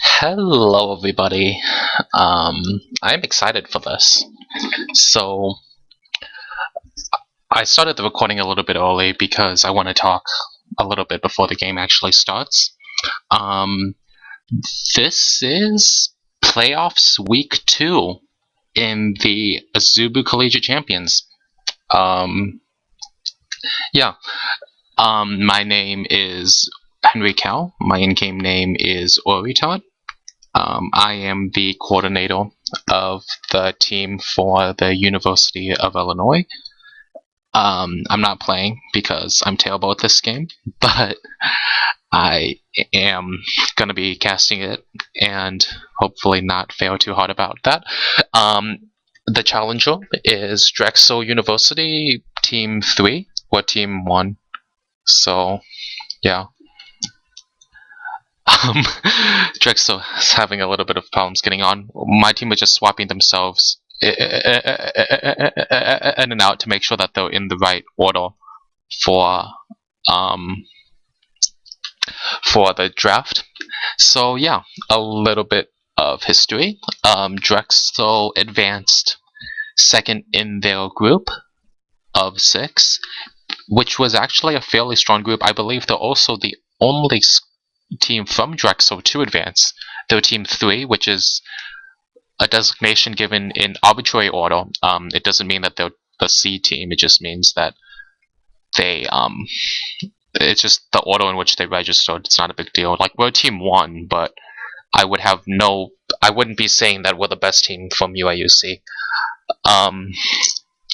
Hello, everybody. I'm excited for this. So, I started the recording a little bit early because I want to talk a little bit before the game actually starts. Um, this is playoffs week 2 in the Azubu Collegiate Champions. Yeah. My name is Henry Cal. My in-game name is Oritod. I am the coordinator of the team for the University of Illinois. I'm not playing because I'm terrible at this game, but I am going to be casting it and hopefully not fail too hard about that. The challenger is Drexel University Team 3 or Team 1. So, yeah. Drexel is having a little bit of problems getting on. My team was just swapping themselves in and out to make sure that they're in the right order for the draft. So yeah, a little bit of history. Drexel advanced second in their group of 6, which was actually a fairly strong group. I believe they're also the only team from Drexel to advance. They're Team 3, which is a designation given in arbitrary order. It doesn't mean that they're the C team. It just means that they it's just the order in which they registered. It's not a big deal. Like, we're Team 1, but I wouldn't be saying that we're the best team from UIUC.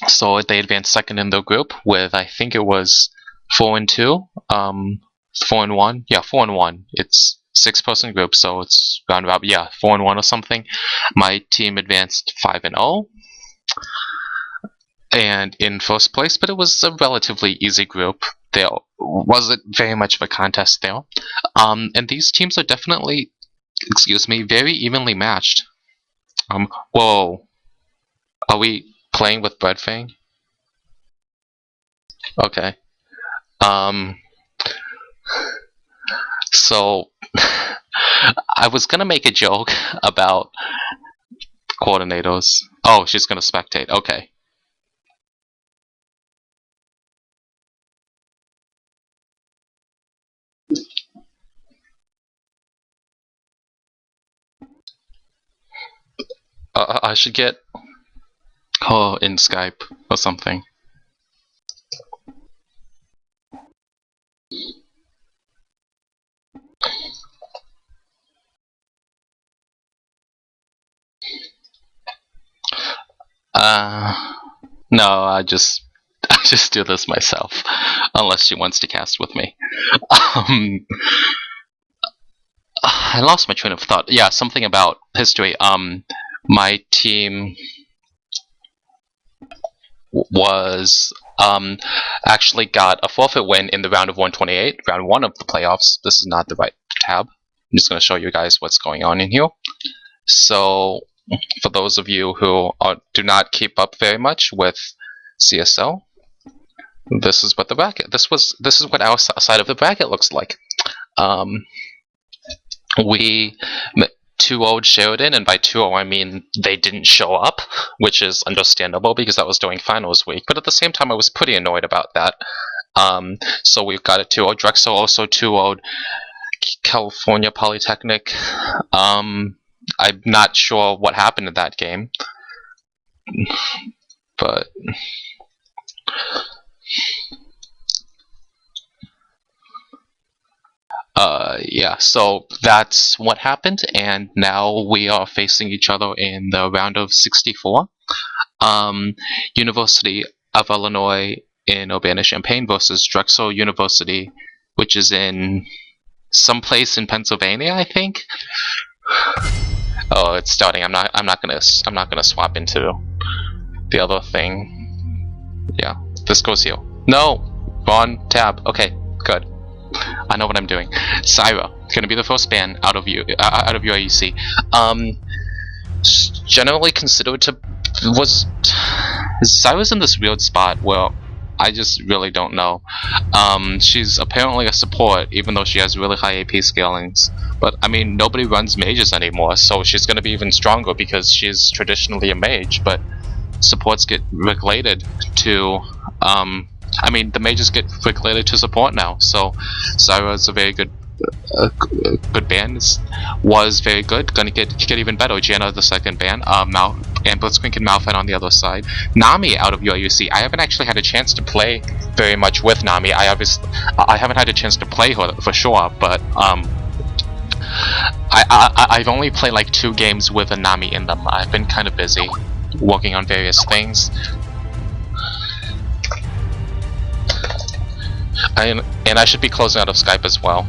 So they advanced second in their group with, I think it was 4-2, 4-1. Yeah, 4-1. It's 6-person group, so it's round about, yeah, 4-1 or something. My team advanced 5-0 and in first place, but it was a relatively easy group. There wasn't very much of a contest there. And these teams are definitely, very evenly matched. Whoa. Are we playing with Breadfang? Okay. So, I was gonna make a joke about coordinators. Oh, she's gonna spectate. Okay. I should get her in Skype or something. No, I just do this myself, unless she wants to cast with me. I lost my train of thought. Yeah, something about history. My team was actually got a forfeit win in the round of 128, round 1 of the playoffs. This is not the right tab. I'm just going to show you guys what's going on in here. So, for those of you who do not keep up very much with CSL, this is what the bracket. This is what our side of the bracket looks like. We 2-0'd Sheridan, and by 2-0 I mean they didn't show up, which is understandable because that was during finals week. But at the same time, I was pretty annoyed about that. So we've got a 2-0. Drexel also 2-0'd California Polytechnic. I'm not sure what happened in that game, but yeah, so that's what happened, and now we are facing each other in the round of 64. University of Illinois in Urbana-Champaign versus Drexel University, which is in some place in Pennsylvania, I think. Oh, it's starting. I'm not gonna swap into the other thing. Yeah, this goes here. No, wrong tab. Okay, good. I know what I'm doing. Syra, gonna be the first ban out of UIUC. Generally considered to Syra's in this weird spot where I just really don't know. She's apparently a support, even though she has really high AP scalings. But I mean, nobody runs mages anymore, so she's gonna be even stronger because she's traditionally a mage. But supports get regulated to, I mean, the mages get regulated to support now. So Zyra's a very good good ban. Was very good. Gonna get even better. Janna the second ban. And Blitzcrank and Malphite on the other side. Nami out of UIUC. I haven't actually had a chance to play very much with Nami. I haven't had a chance to play her for sure, but I've only played like 2 games with a Nami in them. I've been kind of busy working on various things. And I should be closing out of Skype as well.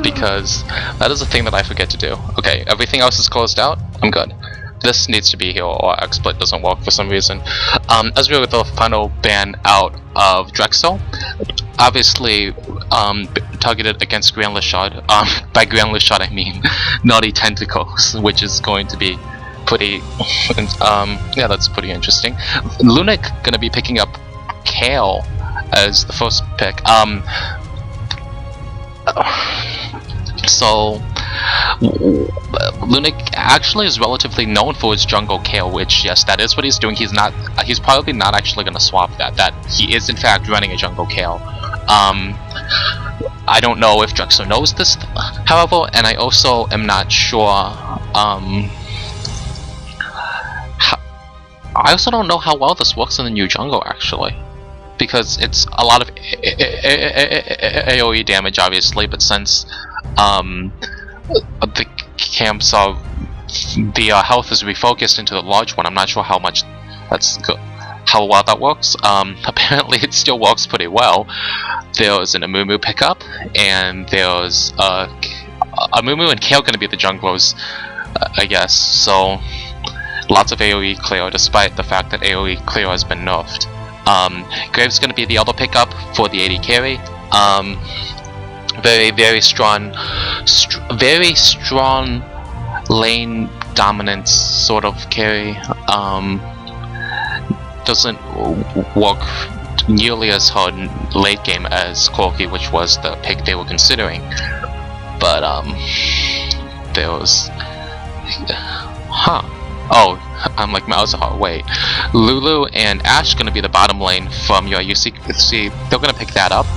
Because that is a thing that I forget to do. Okay, everything else is closed out. I'm good. This needs to be here, or XSplit doesn't work for some reason. As we were with the final ban out of Drexel, obviously targeted against Grand Lashard. By Grand Lashard I mean Naughty Tentacles, which is going to be pretty yeah, that's pretty interesting. Lunik gonna be picking up Kale as the first pick. So Lunik actually is relatively known for his jungle Kale, which, yes, that is what he's doing. He's probably not actually gonna swap that he is in fact running a jungle Kale. I don't know if Drexel knows this, however, and I also am not sure. I also don't know how well this works in the new jungle, actually, because it's a lot of AoE damage, obviously, but since the camps are the health is refocused into the large one, I'm not sure how much that's good. How well that works. Apparently it still works pretty well. There's an Amumu pickup, and there's Amumu and Kale gonna be the junglers, I guess. So lots of AoE clear, despite the fact that AoE clear has been nerfed. Graves gonna be the other pickup for the AD carry. Very strong, very strong lane dominance sort of carry. Doesn't work nearly as hard late game as Corki, which was the pick they were considering. But there was, oh, I'm like Malzahar. Wait, Lulu and Ashe gonna be the bottom lane from your UIUC. See, they're gonna pick that up.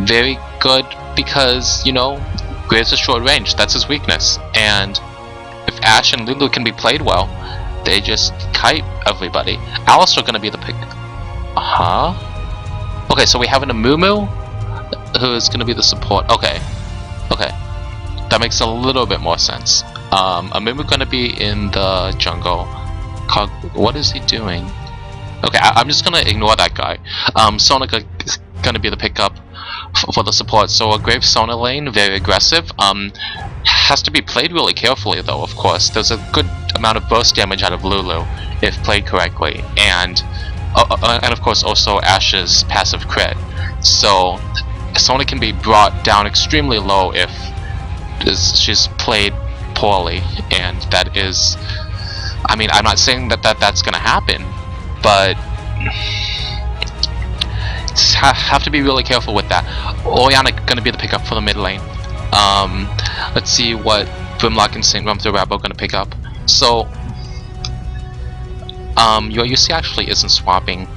Very good because, you know, Graves is short range. That's his weakness. And if Ashe and Lulu can be played well, they just kite everybody. Alistar gonna be the pick. Okay, so we have an Amumu who is gonna be the support. Okay, that makes a little bit more sense. Amumu gonna be in the jungle. What is he doing? Okay, I'm just gonna ignore that guy. Sonica gonna be the pickup for the support. So a Grave Sona lane, very aggressive. Has to be played really carefully though, of course. There's a good amount of burst damage out of Lulu if played correctly, and of course also Ashe's passive crit. So Sona can be brought down extremely low if she's played poorly, and that is, I mean, I'm not saying that's gonna happen, but have to be really careful with that. Orianna gonna be the pickup for the mid lane. Let's see what Brimlock and St. Rumthor Rabbo gonna pick up. So UIUC actually isn't swapping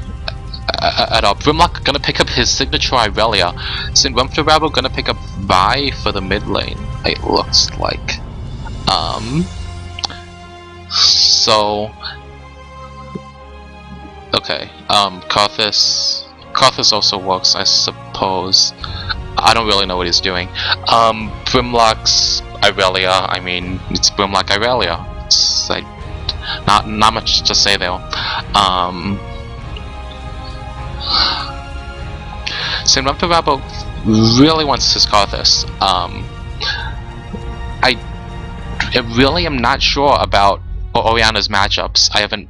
at all. Brimlock gonna pick up his signature Irelia. St. Rumthor Rabbo gonna pick up Vi for the mid lane, it looks like. So okay, Karthus also works, I suppose. I don't really know what he's doing. Brimlock's Irelia, I mean, it's Brimlock Irelia. It's like not much to say there. St. Rumthor Rabbo really wants his Karthus. I really am not sure about Orianna's matchups. I haven't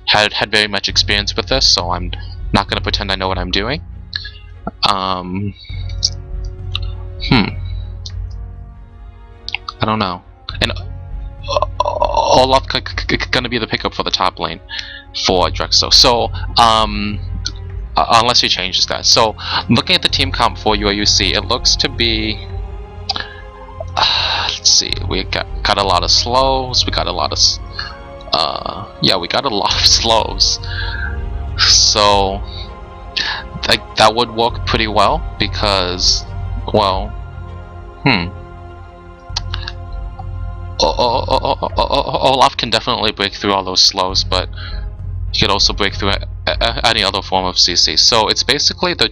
had very much experience with this, so I'm not gonna pretend I know what I'm doing. I don't know. And Olaf gonna be the pickup for the top lane for Drexel. So unless he changes that. So looking at the team comp for UIUC, it looks to be. Let's see. We got a lot of slows. We got a lot of. Yeah, we got a lot of slows. So that would work pretty well because, well, Olaf can definitely break through all those slows, but he could also break through any other form of CC. So it's basically they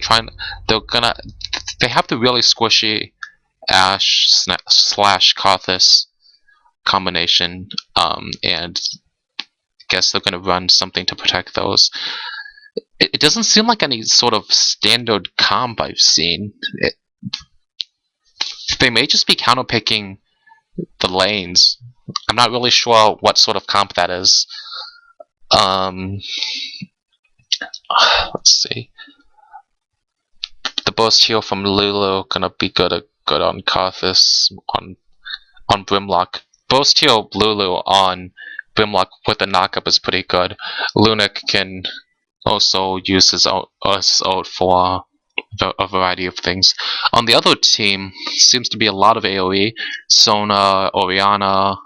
have the really squishy Ashe / Karthus combination, and I guess they're gonna run something to protect those. It doesn't seem like any sort of standard comp I've seen. They may just be counterpicking the lanes. I'm not really sure what sort of comp that is. Let's see. The burst heal from Lulu gonna be good on Karthus on Brimlock. Burst heal Lulu on Brimlock with the knockup is pretty good. Lunac can also use his ult for a variety of things. On the other team, seems to be a lot of AoE. Sona, Orianna,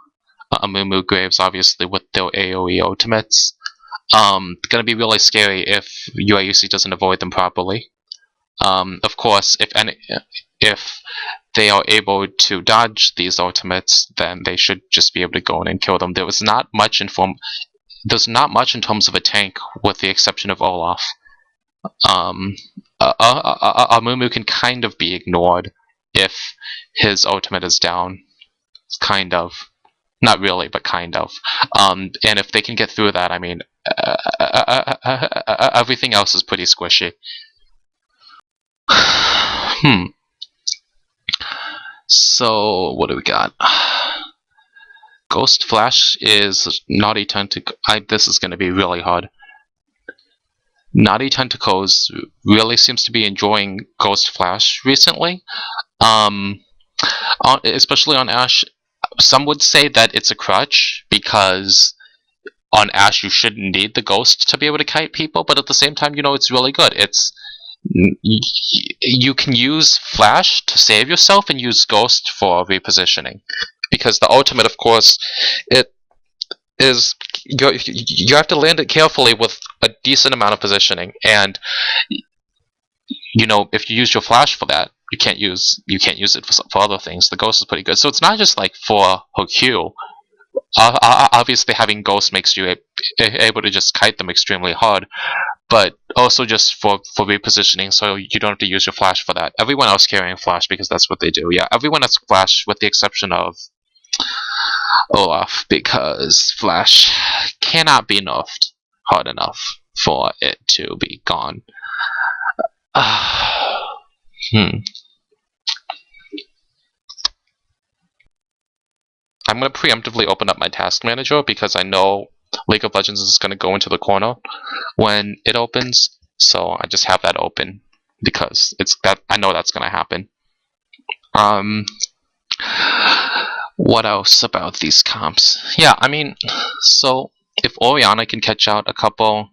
Amumu, Graves, obviously with their AoE ultimates. Gonna be really scary if UIUC doesn't avoid them properly. Of course, if they are able to dodge these ultimates, then they should just be able to go in and kill them. There's not much in terms of a tank, with the exception of Olaf. Amumu can kind of be ignored if his ultimate is down. Kind of. Not really, but kind of. And if they can get through that, I mean, everything else is pretty squishy. So, what do we got? Ghost Flash is Naughty Tentacles. This is going to be really hard. Naughty Tentacles really seems to be enjoying Ghost Flash recently. Especially on Ashe. Some would say that it's a crutch, because on Ashe you shouldn't need the Ghost to be able to kite people, but at the same time, it's really good. You can use Flash to save yourself and use Ghost for repositioning, because the ultimate, of course, it is you have to land it carefully with a decent amount of positioning, and if you use your Flash for that, you can't use it for other things. The Ghost is pretty good, so it's not just like for her Q. Obviously, having Ghost makes you able to just kite them extremely hard, but also just for repositioning, so you don't have to use your Flash for that. Everyone else carrying Flash, because that's what they do. Yeah, everyone has Flash with the exception of Olaf, because Flash cannot be nerfed hard enough for it to be gone. I'm going to preemptively open up my task manager, because I know League of Legends is going to go into the corner when it opens, so I just have that open because I know that's going to happen. What else about these comps? Yeah, I mean, so if Orianna can catch out a couple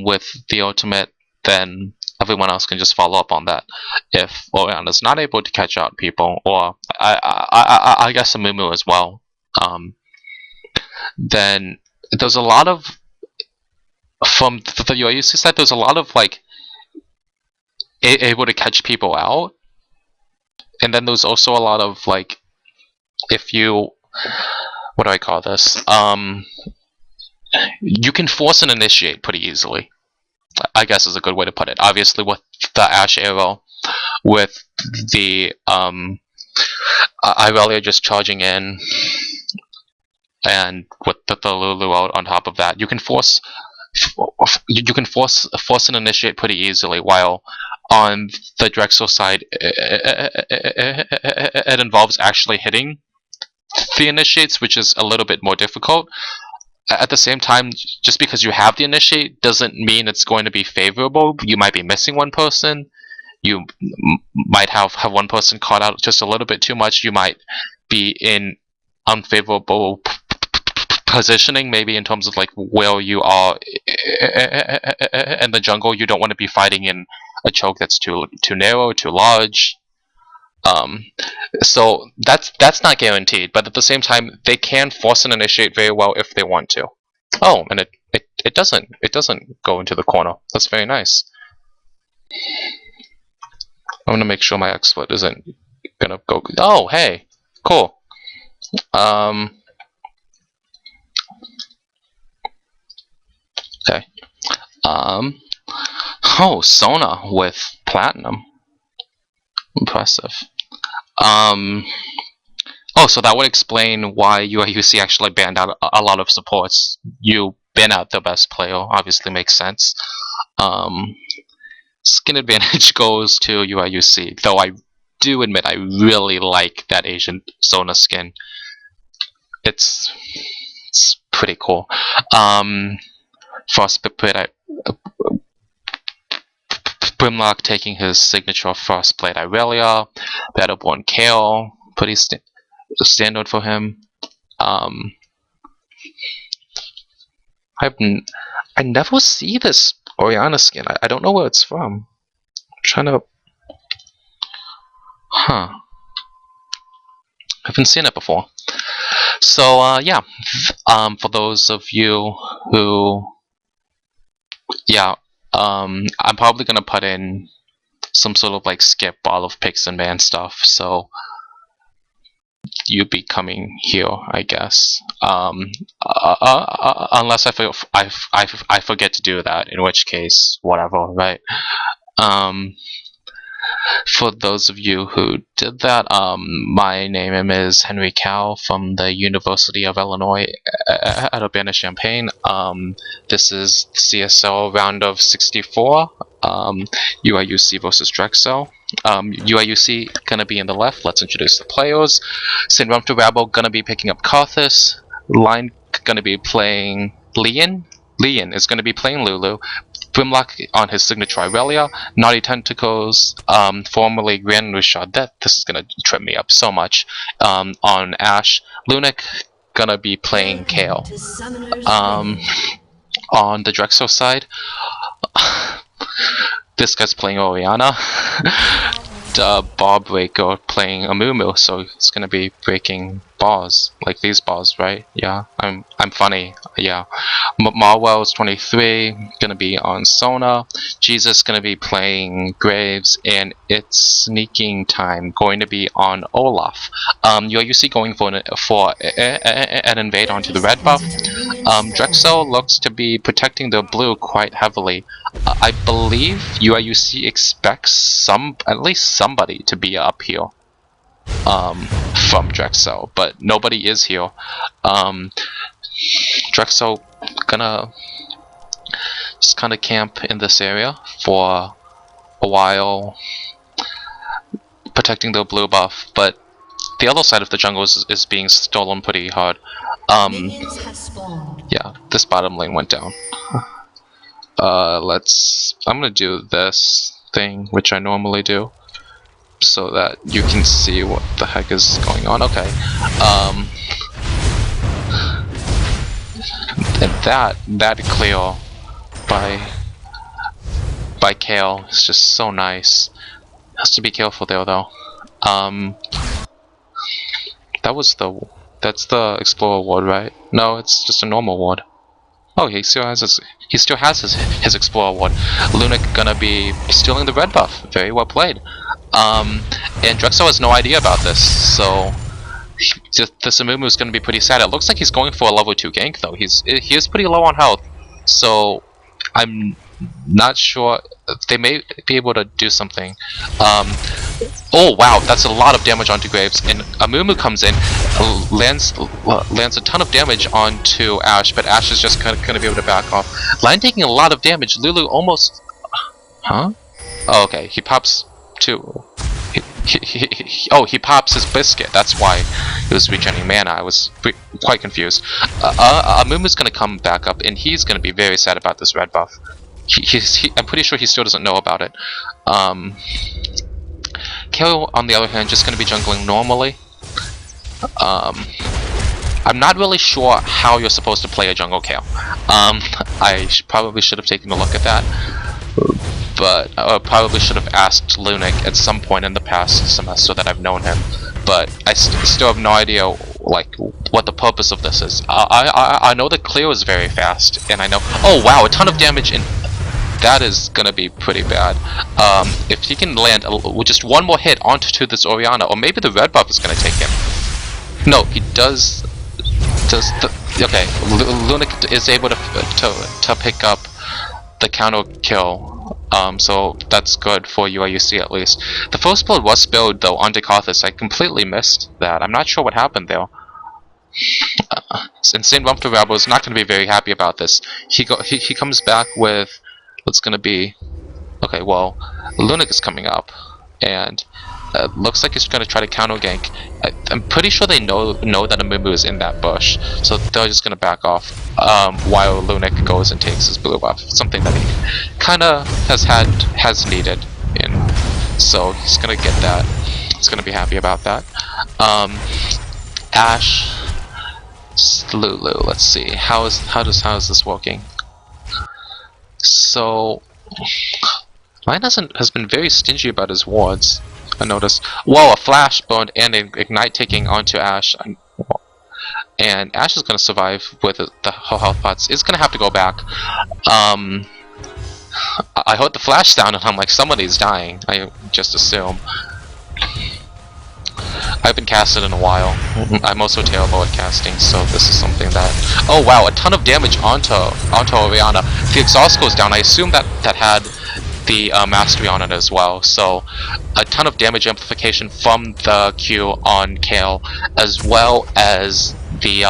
with the ultimate, then everyone else can just follow up on that. If Orianna's not able to catch out people, or I guess Amumu as well, then there's a lot of, from the UIUC side, there's a lot of like able to catch people out, and then there's also a lot of like, if you, what do I call this? You can force an initiate pretty easily, I guess is a good way to put it. Obviously, with the Ashe arrow, with the Irelia just charging in, and with the Lulu out on top of that, you can force an initiate pretty easily. While on the Drexel side, it involves actually hitting the initiates, which is a little bit more difficult. At the same time, just because you have the initiate doesn't mean it's going to be favorable. You might be missing one person. You might have one person caught out just a little bit too much. You might be in unfavorable positioning, maybe in terms of like where you are in the jungle. You don't want to be fighting in a choke that's too narrow, too large. So that's not guaranteed, but at the same time, they can force an initiate very well if they want to. Oh, and it doesn't go into the corner. That's very nice. I'm gonna make sure my expert isn't gonna go. Oh, hey, cool. Okay. Oh, Sona with platinum. Impressive. Oh, so that would explain why UIUC actually banned out a lot of supports. You ban out the best player, obviously makes sense. Skin advantage goes to UIUC, though I do admit I really like that Asian Sona skin. It's pretty cool. Frostblade, Brimlock taking his signature Frostblade Irelia, Battleborn Kale, pretty standard for him. I never see this Orianna skin. I don't know where it's from. I'm trying to... Huh. I haven't seen it before. So, yeah. For those of you who... Yeah, I'm probably gonna put in some sort of like skip all of picks and ban stuff, so you'd be coming here, I guess. Unless I forget to do that, in which case, whatever, right? For those of you who did that, my name is Henry Cow from the University of Illinois at Urbana-Champaign. This is CSL round of 64, UIUC versus Drexel. UIUC gonna be in the left. Let's introduce the players. Sinrumta Rabble gonna be picking up Karthus. Line gonna be playing Leon. Leon is gonna be playing Lulu. Brimlock on his signature Irelia, Naughty Tentacles, formerly Grand Lushard. This is gonna trip me up so much. On Ashe, Lunac gonna be playing Kale. On the Drexel side, this guy's playing Orianna. Bar Breaker playing Amumu, so it's gonna be breaking bars, like these bars, right? Yeah, I'm funny. Yeah. Marwell's 23, gonna be on Sona. Jesus gonna be playing Graves, and it's sneaking time, going to be on Olaf. UIUC going for an invade onto the red buff. Drexel looks to be protecting the blue quite heavily. I believe UIUC expects at least somebody to be up here from Drexel, but nobody is here. Drexel gonna just kind of camp in this area for a while, protecting the blue buff, but the other side of the jungle is being stolen pretty hard. Yeah, this bottom lane went down. I'm gonna do this thing, which I normally do, so that you can see what the heck is going on. Okay. And that clear by Kale is just so nice. Has to be careful there though. That's the Explorer ward, right? No, it's just a normal ward. Oh, he still has his Explorer ward. Lunac gonna be stealing the red buff. Very well played. And Drexel has no idea about this, so this Amumu is gonna be pretty sad. It looks like he's going for a level 2 gank though. He is pretty low on health, so I'm not sure. They may be able to do something. Oh wow, that's a lot of damage onto Graves, and Amumu comes in, lands a ton of damage onto Ashe, but Ashe is just gonna be able to back off. Line taking a lot of damage. Lulu almost... Huh? Oh, okay, he pops two. He pops his biscuit. That's why he was regenerating mana. I was quite confused. Amumu's gonna come back up, and he's gonna be very sad about this red buff. I'm pretty sure he still doesn't know about it. Kale, on the other hand, just gonna be jungling normally. I'm not really sure how you're supposed to play a jungle Kayle. I probably should have taken a look at that, but I probably should have asked Lunic at some point in the past semester that I've known him. But I still have no idea like what the purpose of this is. I know the clear is very fast, and I know. Oh wow, a ton of damage, and that is gonna be pretty bad. If he can land with just one more hit onto this Orianna, or maybe the red buff is gonna take him. No, he does. Okay, Lunic is able to pick up the counter kill. So that's good for UIUC at least. The first blood was spilled though onto Karthus. I completely missed that. I'm not sure what happened there. Insane Rumpler Rabble is not going to be very happy about this. He comes back with what's going to be. Okay, well, Lunic is coming up, and looks like he's going to try to counter gank. I'm pretty sure they know that Amumu is in that bush, so they're just going to back off while Lunic goes and takes his blue buff. Something that he kind of has needed, and so he's going to get that. He's going to be happy about that. Ashe, Lulu. Let's see how is this working. So Lion has been very stingy about his wards. I noticed. Whoa, a flash burned and an ignite taking onto Ashe. And Ashe is going to survive with her health pots. It's going to have to go back. I heard the flash sound and I'm like, somebody's dying. I just assume. I haven't casted in a while. I'm also terrible at casting, so this is something that... Oh wow, a ton of damage onto Orianna. The exhaust goes down. I assume that had the mastery on it as well, so a ton of damage amplification from the Q on Kayle, as well as the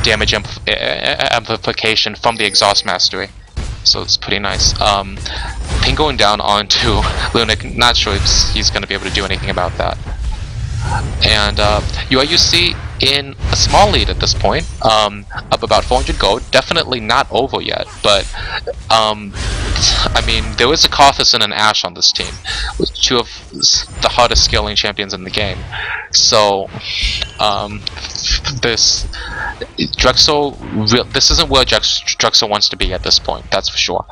damage amplification from the exhaust mastery. So it's pretty nice. Ping going down onto Lunic, not sure if he's going to be able to do anything about that. And UIUC in a small lead at this point, up about 400 gold, definitely not over yet, but I mean, there is a Karthus and an Ashe on this team, with two of the hardest scaling champions in the game. So this isn't where Drexel wants to be at this point, that's for sure.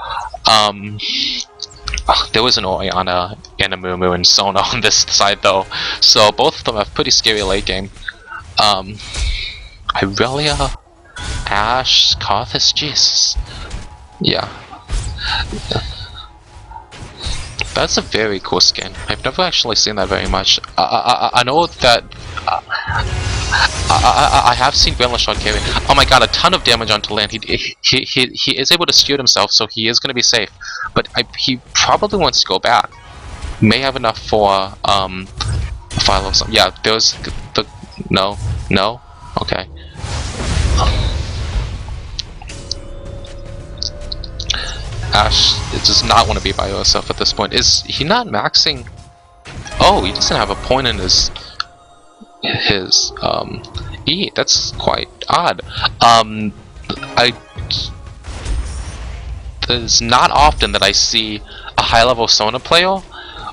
There was an Orianna and a Mumu and Sona on this side though, so both of them have pretty scary late game. Irelia, Ashe, Karthus, Jesus. Yeah. That's a very cool skin. I've never actually seen that very much. I know that I have seen Grand Lashon carry. Oh my god, a ton of damage onto land. He is able to shield himself, so he is going to be safe. But he probably wants to go back. May have enough for Philo or something. Yeah, there's the no. Okay. Ashe does not want to be by herself at this point. Is he not maxing? Oh, he doesn't have a point in his E. That's quite odd. It's not often that I see a high level Sona player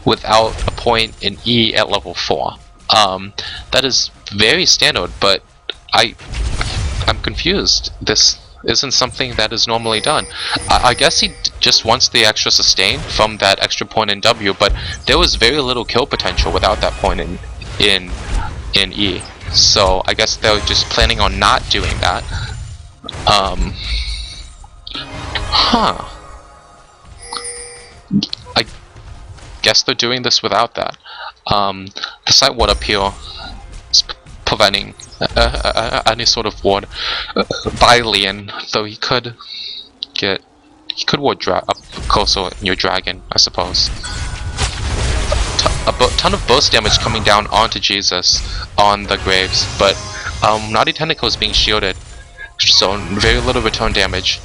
without a point in E at level 4. That is very standard, but I'm confused. This isn't something that is normally done. I guess he just wants the extra sustain from that extra point in W, but there was very little kill potential without that point in E. So I guess they're just planning on not doing that. I guess they're doing this without that. The site ward up here is preventing any sort of ward by Lian, though he could ward up closer in your dragon, I suppose. A ton of burst damage coming down onto Jesus on the graves, but Naughty Tentacle is being shielded, so very little return damage.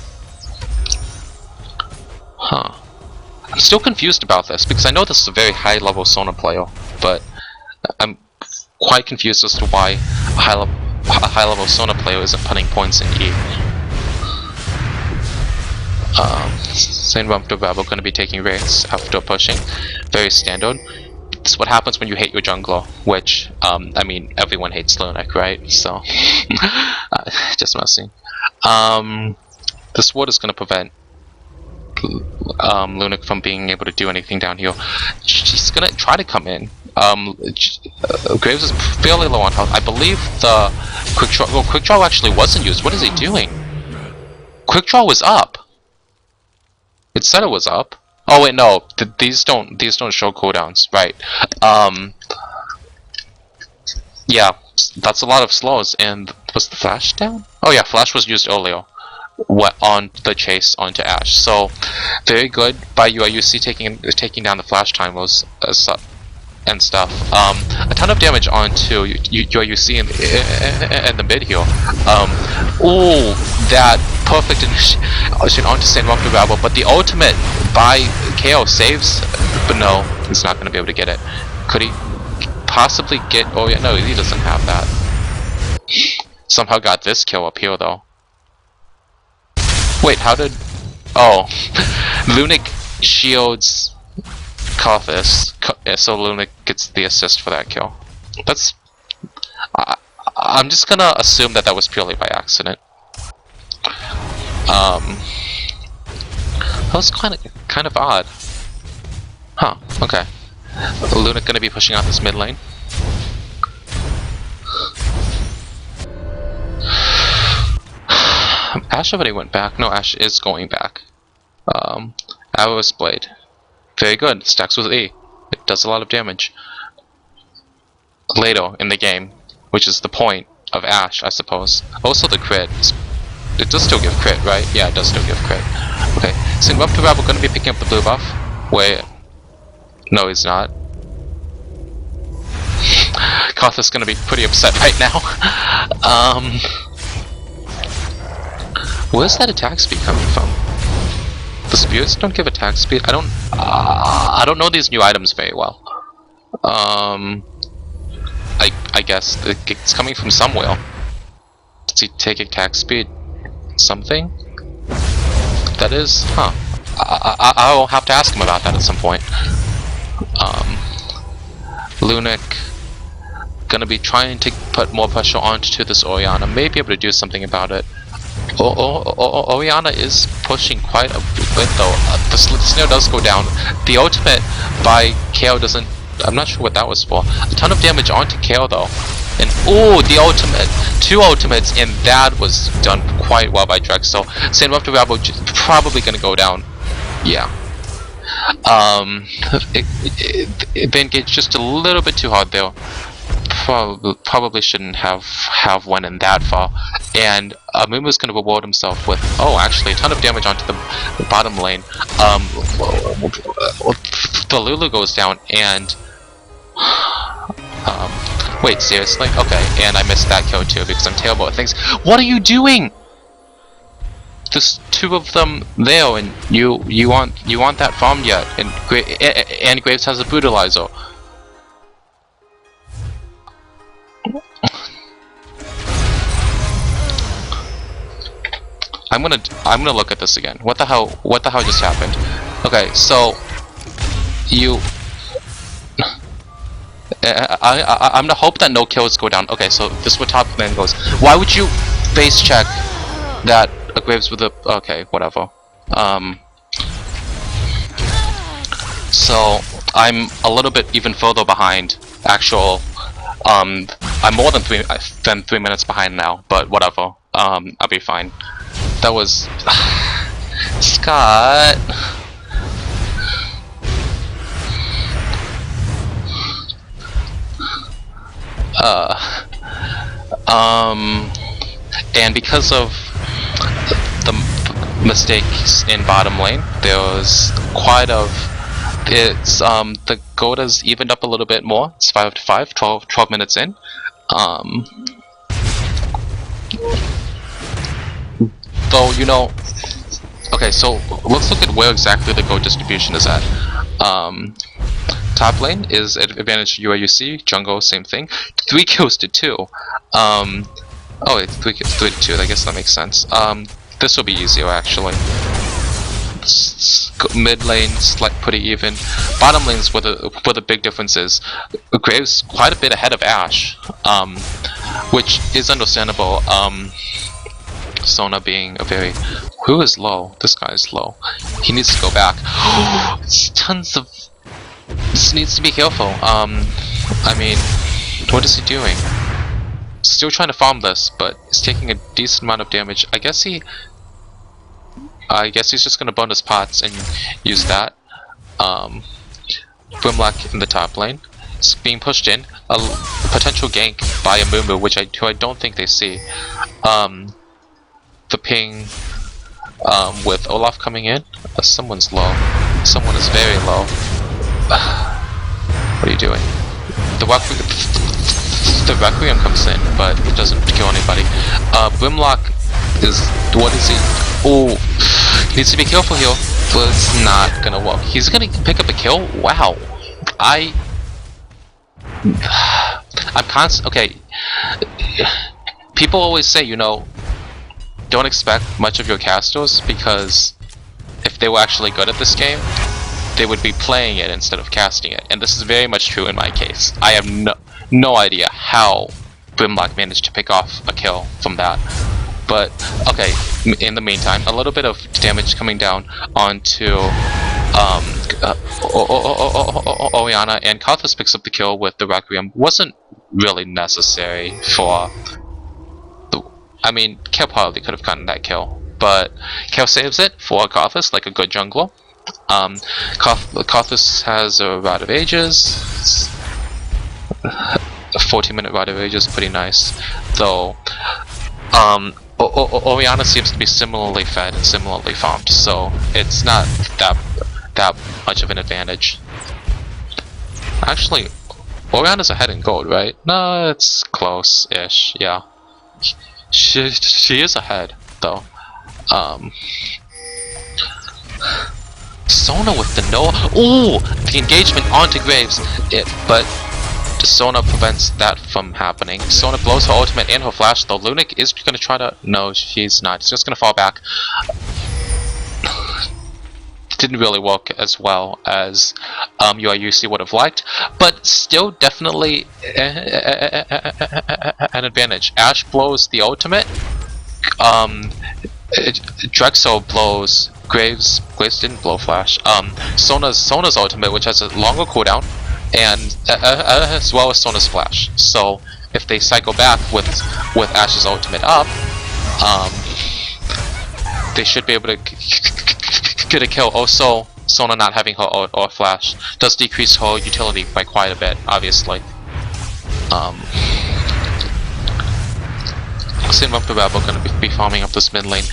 I'm still confused about this, because I know this is a very high level Sona player, but I'm quite confused as to why a high level Sona player isn't putting points in E. Same Rump to Babel going to be taking rates after pushing. Very standard. this is what happens when you hate your jungler, which, I mean, everyone hates Lunik, right? So, just messing. This ward is going to prevent Lunik from being able to do anything down here. She's going to try to come in. Graves is fairly low on health. I believe the quick draw. Well, quick draw actually wasn't used. What is he doing? Quick draw was up. It said it was up. Oh wait, no. These don't show cooldowns, right? Yeah, that's a lot of slows. And was the flash down? Oh yeah, flash was used earlier. What on the chase onto Ashe? So very good by UIUC taking down the flash timers and stuff. A ton of damage onto UIUC in the mid here. Ooh, that perfect initiation onto St. Rabble, but the ultimate by KO saves, but no, he's not going to be able to get it. Could he possibly get? Oh yeah, no, he doesn't have that. Somehow got this kill up here though. Wait, how did? Oh, Lunik shields Karthus, so Lunik gets the assist for that kill. That's. I'm just gonna assume that that was purely by accident. That was kind of odd. Huh. Okay. Lunik gonna be pushing out this mid lane. Ashe already went back. No, Ashe is going back. Arrow's Blade. Very good. Stacks with E. It does a lot of damage. Later in the game, which is the point of Ashe, I suppose. Also the crit. It does still give crit, right? Yeah, it does still give crit. Okay. So Rabble going to be picking up the blue buff. Wait. No, he's not. Karthus is going to be pretty upset right now. Where's that attack speed coming from? The spears don't give attack speed. I don't know these new items very well. I guess it's coming from somewhere. Does he take attack speed? Something? That is, huh? I'll have to ask him about that at some point. Lunik gonna be trying to put more pressure onto this Orianna. May be able to do something about it. Orianna is pushing quite a bit though. The snare does go down. The ultimate by KO doesn't. I'm not sure what that was for. A ton of damage onto KO though. And oh, the ultimate. 2 ultimates, and that was done quite well by Drexel. St. Rabble probably gonna go down. Yeah. They engaged just a little bit too hard there. Probably shouldn't have went in that far. And Mumu's gonna reward himself with, oh, actually a ton of damage onto the bottom lane. The Lulu goes down and wait, seriously? Okay, and I missed that kill too because I'm terrible at things. What are you doing? There's 2 of them there, and you want that farmed yet? And Graves has a brutalizer. I'm gonna look at this again. What the hell just happened? Okay, so you. I'm gonna hope that no kills go down. Okay, so this is where top man goes. Why would you face check that Graves with a? Okay, whatever. So I'm a little bit even further behind actual. I'm more than 3 minutes behind now, but whatever. I'll be fine. That was Scott. And because of the mistakes in bottom lane, there was quite of the Goda's evened up a little bit more. It's 5-5, 12 minutes in. Though, you know, okay, so let's look at where exactly the gold distribution is at. Top lane is advantage UIUC, jungle same thing. 3 kills to 2. Oh, it's 3 to 2. I guess that makes sense. This will be easier actually. Mid lane's like pretty even. Bottom lane's where the big difference is. Graves quite a bit ahead of Ashe, which is understandable. Sona being a very... Who is low? This guy's low. He needs to go back. It's tons of... This needs to be careful. I mean, what is he doing? Still trying to farm this, but he's taking a decent amount of damage. I guess he's just gonna burn his pots and use that. Grimlock in the top lane. It's being pushed in. A potential gank by a Mumu, who I don't think they see. The ping with Olaf coming in. Someone's low. Someone is very low. What are you doing? The Requiem comes in, but it doesn't kill anybody. Grimlock is... What is he? Oh, he needs to be careful here, but it's not gonna work. He's gonna pick up a kill? Wow. I'm okay. People always say, you know, don't expect much of your casters, because if they were actually good at this game, they would be playing it instead of casting it. And this is very much true in my case. I have no idea how Grimlock managed to pick off a kill from that. But, okay, in the meantime, a little bit of damage coming down onto Orianna, and Karthus picks up the kill with the Requiem. Wasn't really necessary for... I mean, Kayle probably could have gotten that kill, but Kayle saves it for Karthus like a good jungler. Karthus has a Rite of Ages. A 14-minute Rite of Ages, pretty nice. Though, Orianna seems to be similarly fed and similarly farmed, so it's not that much of an advantage. Actually, Orianna's ahead in gold, right? No, it's close-ish, yeah. She is ahead, though. Sona with the Noah. Ooh, the engagement onto Graves. But Sona prevents that from happening. Sona blows her ultimate and her flash, though Lunik is going to try to... No, she's not. She's just going to fall back. Didn't really work as well as UIUC would have liked, but still definitely an advantage. Ashe blows the ultimate. Drexel blows Graves. Graves didn't blow flash. Sona's ultimate, which has a longer cooldown, and as well as Sona's flash. So if they cycle back with Ashe's ultimate up, they should be able to get a kill. Also, Sona not having her ult or flash does decrease her utility by quite a bit, obviously. Sin Rump and Rebel going to be farming up this mid lane.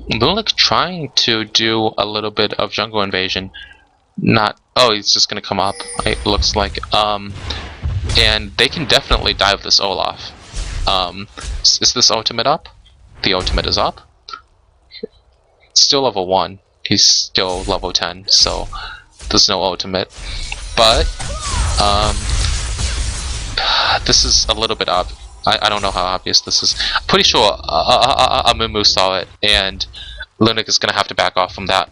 Lulik trying to do a little bit of jungle invasion. Not... Oh, he's just going to come up, it looks like. And they can definitely dive this Olaf. Is this ultimate up? The ultimate is up. Still level 1. He's still level 10, so there's no ultimate. But, this is a little bit obvious. I don't know how obvious this is. I'm pretty sure Mumu saw it, and Lunik is going to have to back off from that.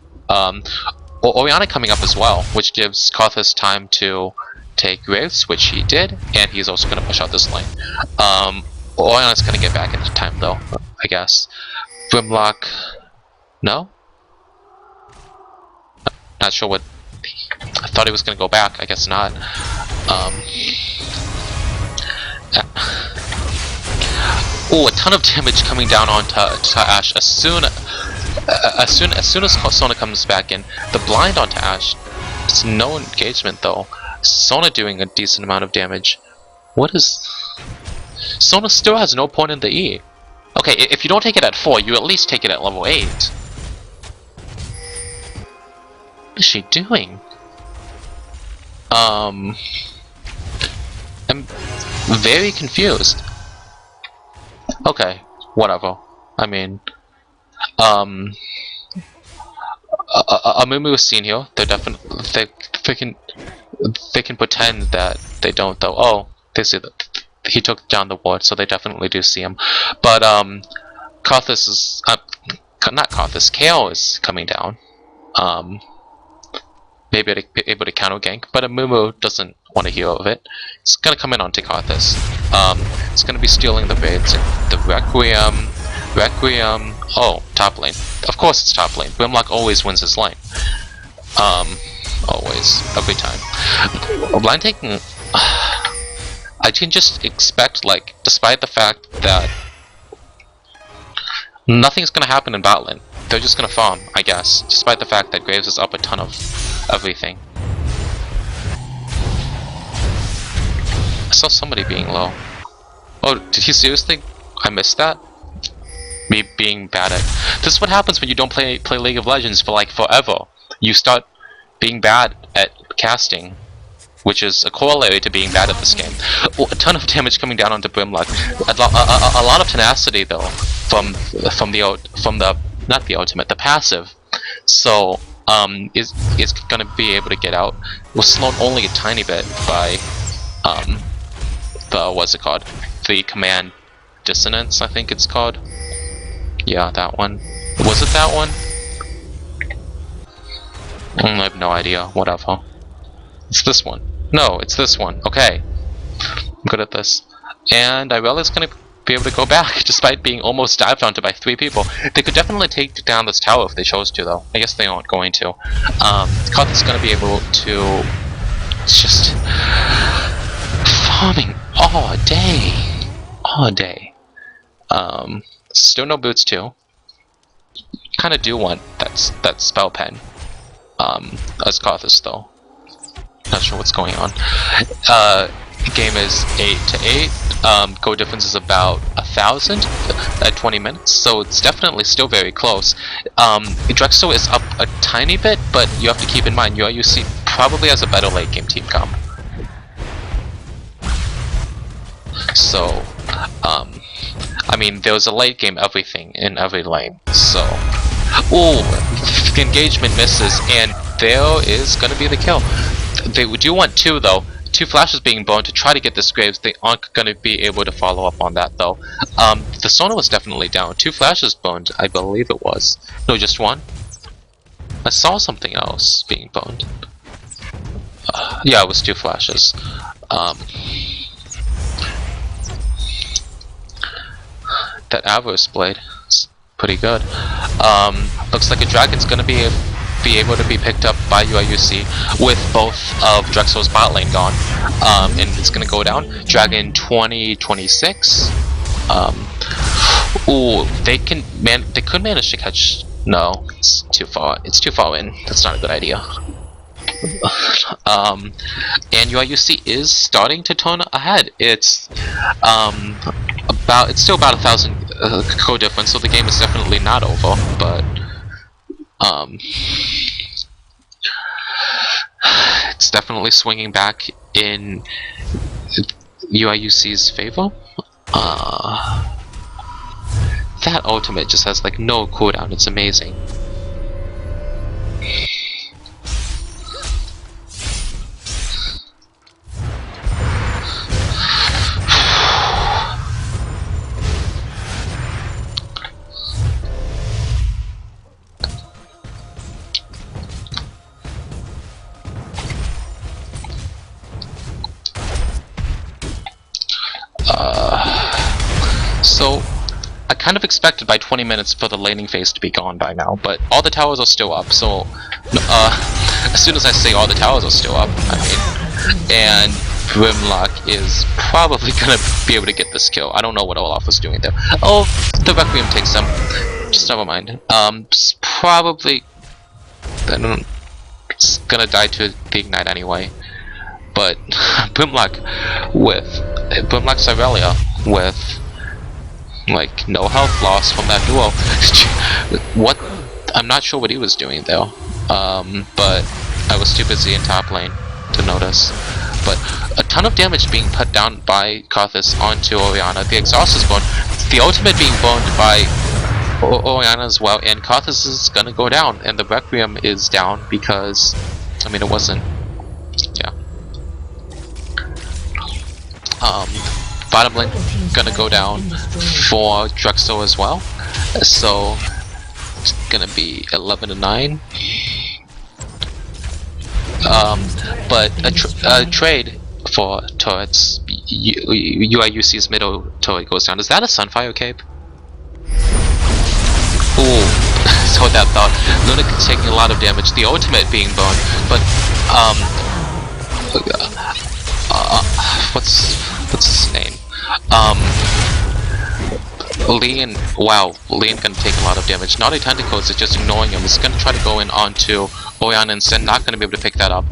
Orianna coming up as well, which gives Karthus time to take Graves, which he did, and he's also going to push out this lane. Orianna's going to get back into time, though, I guess. Grimlock... No? Not sure what... I thought he was going to go back, I guess not. Oh, a ton of damage coming down onto Ashe as soon as Sona comes back in. The blind onto Ashe. It's no engagement though. Sona doing a decent amount of damage. What is... Sona still has no point in the E. Okay, if you don't take it at 4, you at least take it at level 8. What is she doing? I'm very confused. Okay, whatever. I mean, Mumu was seen here. They're definitely they can pretend that they don't though. Oh, they see that he took down the ward, so they definitely do see him. But Karthus is not Karthus. KO is coming down. Maybe able to counter gank, but Amumu doesn't want to heal of it. It's gonna come in onto Karthus. It's gonna be stealing the raids. The Requiem. Oh, top lane. Of course it's top lane. Grimlock always wins his lane. Always, every time. Blind taking. I can just expect, like, despite the fact that nothing's gonna happen in bot lane. They're just gonna farm, I guess, despite the fact that Graves is up a ton of everything. I saw somebody being low. Oh, did he seriously? I missed that? Me being bad at... This is what happens when you don't play League of Legends for like forever. You start being bad at casting, which is a corollary to being bad at this game. Oh, a ton of damage coming down onto Brimlock. A lot of tenacity though from the not the ultimate, the passive. So is gonna be able to get out. Was slowed only a tiny bit by the what's it called? The command dissonance, I think it's called. Yeah, that one. Was it that one? I have no idea. Whatever. It's this one. No, it's this one. Okay. I'm good at this. And Irella's gonna be able to go back, despite being almost dived onto by 3 people. They could definitely take down this tower if they chose to, though. I guess they aren't going to. Koth is gonna be able to... just... farming all day. All day. Still no boots, too. Kinda do want that spell pen. As Karthus, though. Not sure what's going on. The game is 8-8. Go difference is about 1,000 at 20 minutes, so it's definitely still very close. Drexel is up a tiny bit, but you have to keep in mind UIUC probably has a better late game team comp. So, I mean, there was a late game everything in every lane, so... Ooh, engagement misses, and there is gonna be the kill. They do want 2 though. 2 flashes being burned to try to get this Graves. They aren't gonna be able to follow up on that though. The Sona was definitely down. 2 flashes burned, I believe it was. No, just 1. I saw something else being burned. Yeah, it was 2 flashes. That Avarice Blade is pretty good. Looks like a Dragon's gonna be able to be picked up by UIUC with both of Drexel's bot lane gone. And it's gonna go down. Dragon 2026. Ooh, they could manage to catch. No, it's too far. It's too far in. That's not a good idea. And UIUC is starting to turn ahead. It's still about 1,000 code difference, so the game is definitely not over. But it's definitely swinging back in UIUC's favor. That ultimate just has like no cooldown. It's amazing. So, I kind of expected by 20 minutes for the laning phase to be gone by now, but all the towers are still up, so as soon as I say all the towers are still up, I mean, and Grimlock is probably gonna be able to get this kill. I don't know what Olaf was doing there. Oh, the Requiem takes him. Just never mind. Probably... it's gonna die to the Ignite anyway. But Grimlock's Irelia with like no health loss from that duo. What? I'm not sure what he was doing though. But I was too busy in top lane to notice. But a ton of damage being put down by Karthus onto Orianna. The exhaust is burned. The ultimate being burned by Orianna as well, and Karthus is gonna go down, and the Requiem is down because, I mean, it wasn't. Yeah. bottom lane gonna go down for Drexel as well. So it's gonna be 11-9. But a trade for turrets. UIUC's middle turret goes down. Is that a Sunfire Cape? Ooh, so that thought. Luna taking a lot of damage. The ultimate being burned, but what's his name? Leon. Wow, Leon gonna take a lot of damage. Naughty Tentacles is just ignoring him. He's gonna try to go in onto Orion and Sin. Not gonna be able to pick that up.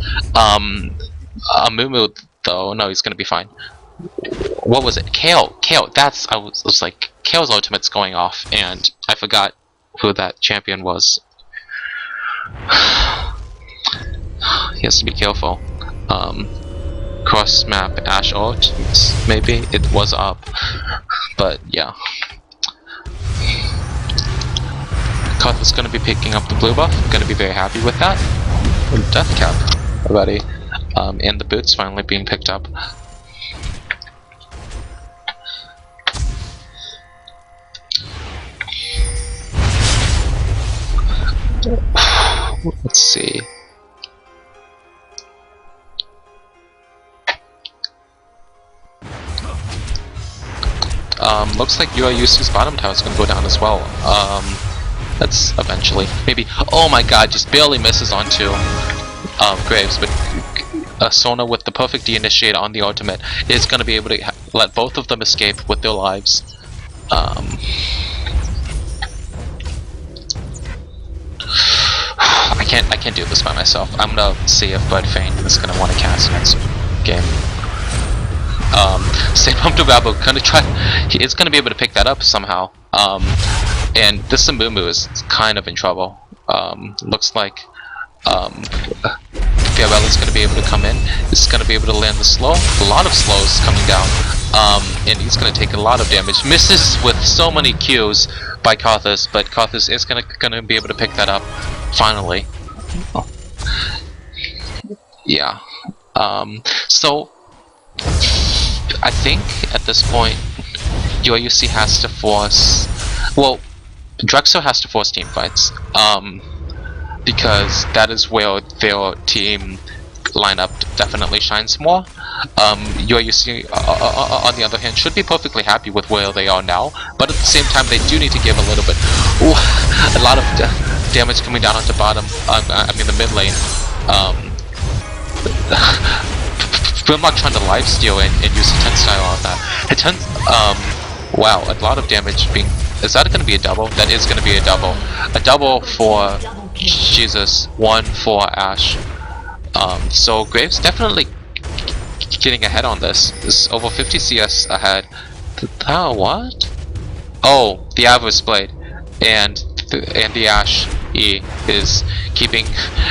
Mumu though, no, he's gonna be fine. What was it? Kale. That's I was like, Kale's ultimate's going off, and I forgot who that champion was. He has to be careful. Cross map Ashe ult, maybe it was up, but yeah. Koth is going to be picking up the blue buff. Going to be very happy with that. Death cap already, and the boots finally being picked up. Let's see. Looks like UIUC's bottom tower is going to go down as well. That's eventually. Maybe. Oh my god, just barely misses onto Graves, but Sona with the perfect de-initiate on the ultimate is going to be able to let both of them escape with their lives. I can't do this by myself. I'm gonna see if Bud Fane is gonna want to cast next game. Same Pump to Babbo gonna try. It's gonna be able to pick that up somehow. And this Mumu is kind of in trouble. Looks like Fiorella is gonna be able to come in. He's gonna be able to land the slow. A lot of slows coming down. And he's gonna take a lot of damage. Misses with so many Qs by Kothis, but Kothis is gonna be able to pick that up finally. Oh. Yeah. So I think at this point UIUC has to force. Well, Drexel has to force team fights. Because that is where their team lineup definitely shines more. UIUC, on the other hand, should be perfectly happy with where they are now, but at the same time, they do need to give a little bit. Ooh, a lot of damage coming down onto bottom. I mean the mid lane. Grimlock trying to lifesteal and use a 10 style on that. A 10. Wow, a lot of damage being. Is that going to be a double? That is going to be a double. A double for Jesus, one for Ashe. So Graves definitely getting ahead on this. Is over 50 CS ahead. What? Oh, the Avarice Blade and the Ashe E is keeping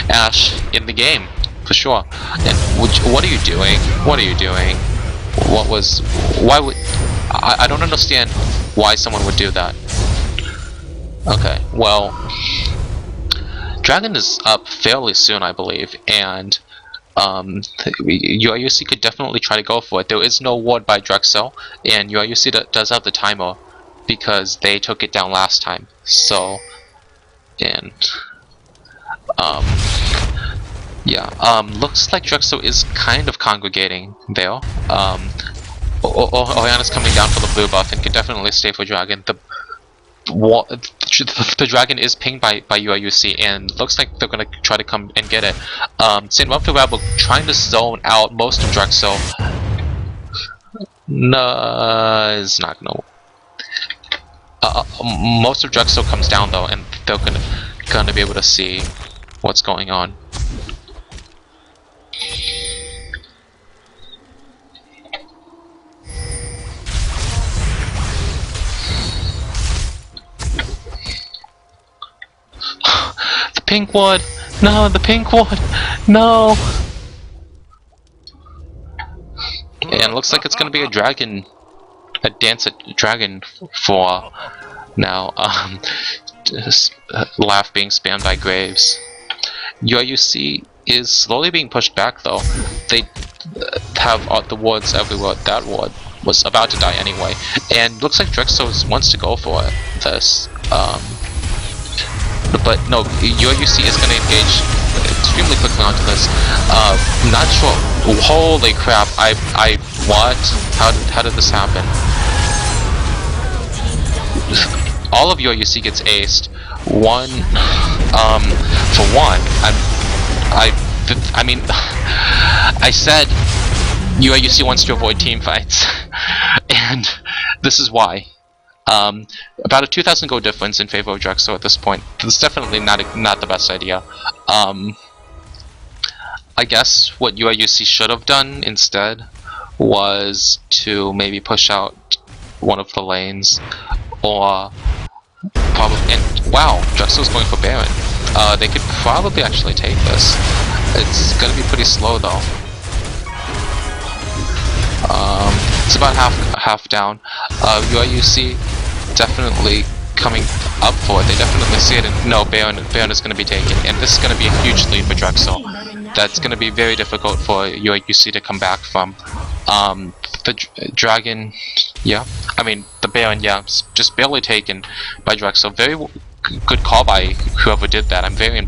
Ashe in the game for sure. And what are you doing? What are you doing? What was? Why would? I don't understand why someone would do that. Okay, well, Dragon is up fairly soon, I believe, and UIUC could definitely try to go for it. There is no ward by Drexel, and UIUC does have the timer because they took it down last time. So, and yeah, looks like Drexel is kind of congregating there. Oriana's coming down for the blue buff and can definitely stay for Dragon. The Dragon is pinged by UIUC and looks like they're gonna try to come and get it. St. Webster Rebel trying to zone out most of Drexel. No, it's not gonna. Most of Drexel comes down though, and they're gonna be able to see what's going on. The pink ward! No, the pink ward! No! And it looks like it's gonna be a dragon. A dance dragon for now. Laugh being spammed by Graves. UIUC is slowly being pushed back though. They have the wards everywhere. That ward was about to die anyway. And looks like Drexel wants to go for this. But no, UIUC is going to engage extremely quickly onto this. Not sure. Holy crap! What? How did this happen? All of UIUC gets aced. One, for one, I mean, I said UIUC wants to avoid team fights, and this is why. About a 2,000 gold difference in favor of Drexel at this point. This is definitely not the best idea. I guess what UIUC should have done instead was to maybe push out one of the lanes, or probably. And wow, Drexel's going for Baron. They could probably actually take this. It's gonna be pretty slow though. It's about half down. UIUC definitely coming up for it. They definitely see it. And no, Baron is going to be taken, and this is going to be a huge lead for Drexel. That's going to be very difficult for UIUC to come back from. The Dragon, yeah. I mean, the Baron, yeah, just barely taken by Drexel. Very good call by whoever did that. I'm very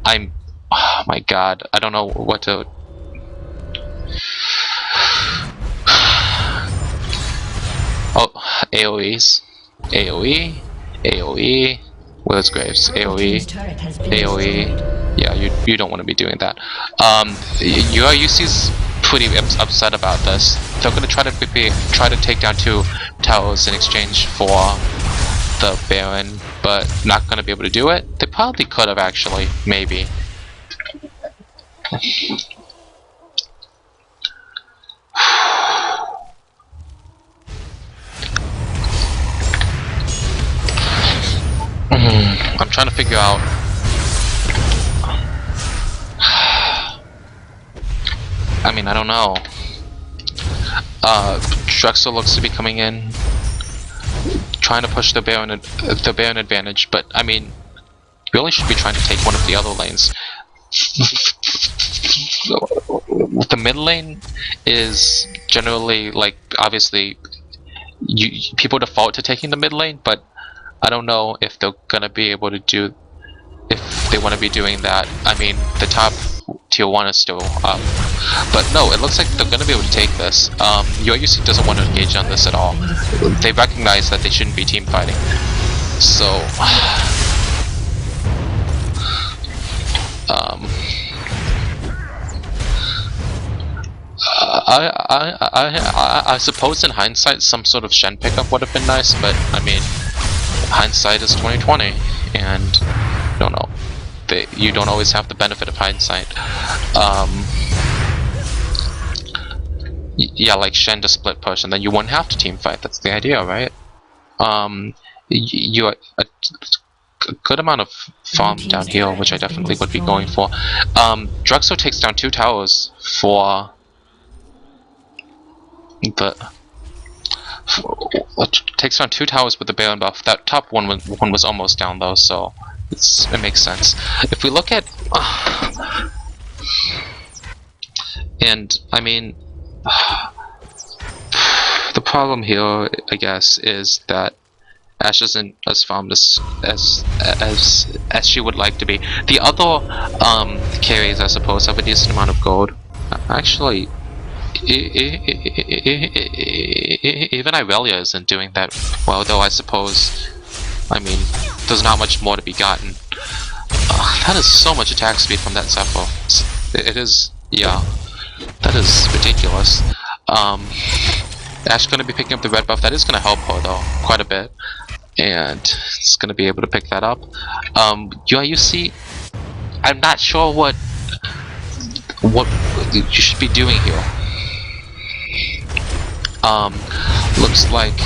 oh my god, I don't know what to. Oh, AoEs. AoE. Where's Graves? AoE. AoE. Yeah, you don't want to be doing that. UIUC's pretty upset about this. They're gonna try to take down 2 towers in exchange for the Baron, but not gonna be able to do it. They probably could have actually, maybe. I'm trying to figure out. I mean, I don't know. Drexel looks to be coming in, trying to push the Baron advantage, but I mean, really should be trying to take one of the other lanes. The mid lane is generally, like, obviously, people default to taking the mid lane, but I don't know if they're gonna be able to do, if they want to be doing that. I mean, the top tier 1 is still up, but no, it looks like they're gonna be able to take this. UIUC doesn't want to engage on this at all. They recognize that they shouldn't be team fighting, so I suppose in hindsight some sort of Shen pickup would have been nice, but I mean, hindsight is 2020, and I don't know. You don't always have the benefit of hindsight. Yeah, like Shen to split push, and then you wouldn't have to team fight. That's the idea, right? You a good amount of farm down here, which I definitely would be going for. Drexel takes down 2 towers for the. Takes down 2 towers with the Baron buff. That top one was almost down though, so it makes sense. If we look at, and I mean, the problem here, I guess, is that Ashe isn't as farmed as she would like to be. The other carries, I suppose, have a decent amount of gold. Actually, even Irelia isn't doing that well, though. I suppose, I mean, there's not much more to be gotten. That is so much attack speed from that Zephyr. It is, yeah, that is ridiculous. Ashe gonna be picking up the red buff. That is gonna help her though quite a bit, and it's gonna be able to pick that up. UIUC, I'm not sure what you should be doing here. Looks like